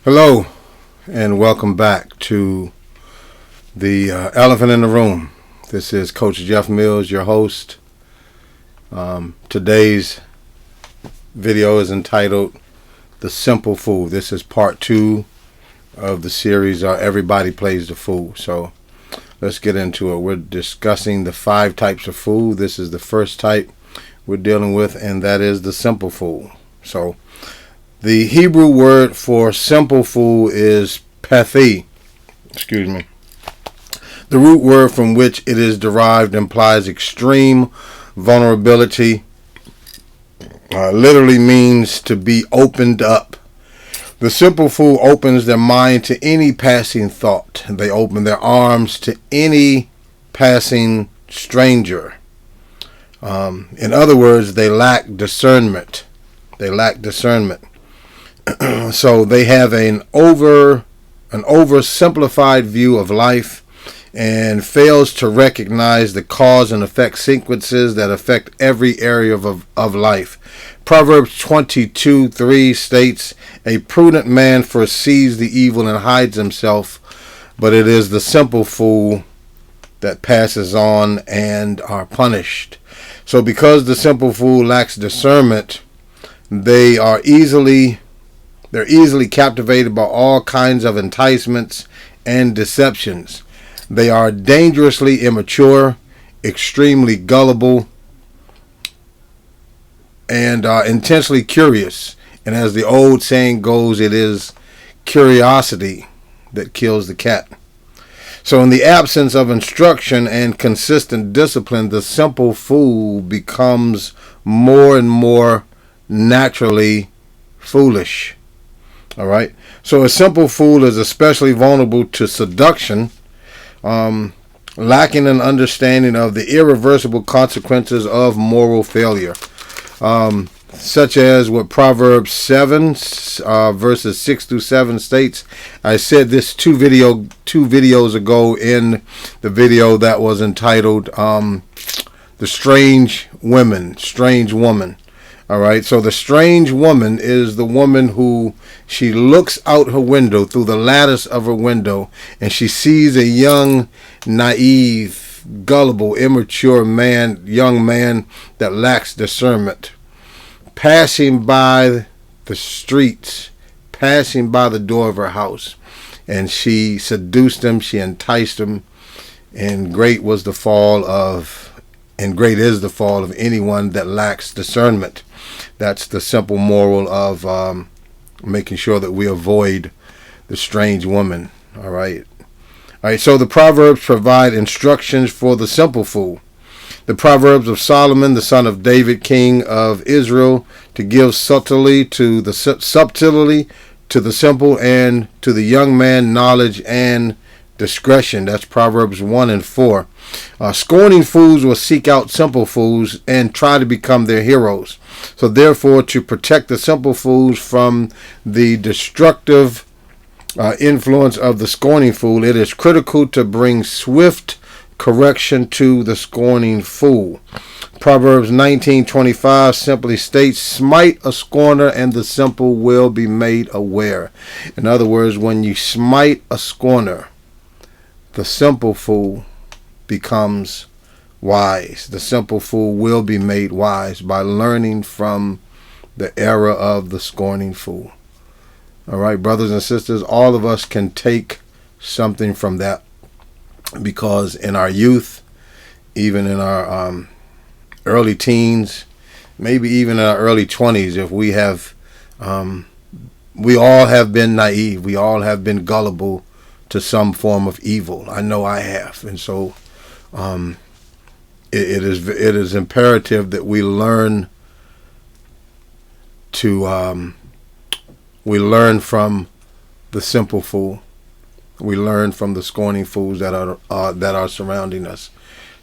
Hello, and welcome back to the Elephant in the Room. This is Coach Jeff Mills, your host. Today's video is entitled The Simple Fool. This is part 2 of the series Everybody Plays the Fool. So let's get into it. We're discussing the 5 types of fool. This is the first type we're dealing with, and that is the simple fool. So the Hebrew word for simple fool is pethi. The root word from which it is derived implies extreme vulnerability. Literally means to be opened up. The simple fool opens their mind to any passing thought. They open their arms to any passing stranger. In other words, they lack discernment. So they have an oversimplified view of life and fails to recognize the cause and effect sequences that affect every area of life. Proverbs 22:3 states, "A prudent man foresees the evil and hides himself, but it is the simple fool that passes on and are punished." So because the simple fool lacks discernment, they're easily captivated by all kinds of enticements and deceptions. They are dangerously immature, extremely gullible, and intensely curious. And as the old saying goes, it is curiosity that kills the cat. So in the absence of instruction and consistent discipline, the simple fool becomes more and more naturally foolish. All right. So a simple fool is especially vulnerable to seduction, lacking an understanding of the irreversible consequences of moral failure, such as what Proverbs 7 verses 6 through 7 states. I said this two videos ago in the video that was entitled "The Strange Woman." All right, so the strange woman is the woman who she looks out her window through the lattice of her window, and she sees a young, naive, gullible, immature young man that lacks discernment, passing by the streets, passing by the door of her house, and she seduced him, she enticed him, and great is the fall of anyone that lacks discernment. That's the simple moral of making sure that we avoid the strange woman. All right. So the Proverbs provide instructions for the simple fool. The Proverbs of Solomon, the son of David, king of Israel, to give subtlety to the simple, and to the young man knowledge and discretion. That's Proverbs 1 and 4. Scorning fools will seek out simple fools and try to become their heroes. So therefore, to protect the simple fools from the destructive influence of the scorning fool, it is critical to bring swift correction to the scorning fool. Proverbs 19:25 simply states, "Smite a scorner and the simple will be made aware." In other words, when you smite a scorner, the simple fool becomes wise. The simple fool will be made wise by learning from the error of the scorning fool. All right, brothers and sisters, all of us can take something from that, because in our youth, even in our early teens, maybe even in our early 20s, if we all have been naive, we all have been gullible to some form of evil. I know I have. And so it is imperative that we learn from the simple fool. We learn from the scorning fools that are surrounding us,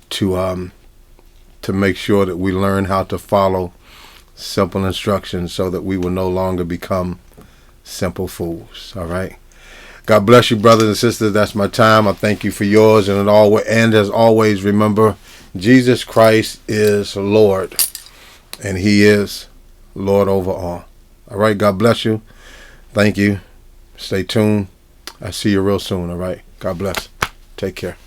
to make sure that we learn how to follow simple instructions so that we will no longer become simple fools. All right. God bless you, brothers and sisters. That's my time. I thank you for yours. And as always, remember, Jesus Christ is Lord, and He is Lord over all. All right. God bless you. Thank you. Stay tuned. I'll see you real soon, all right? God bless. Take care.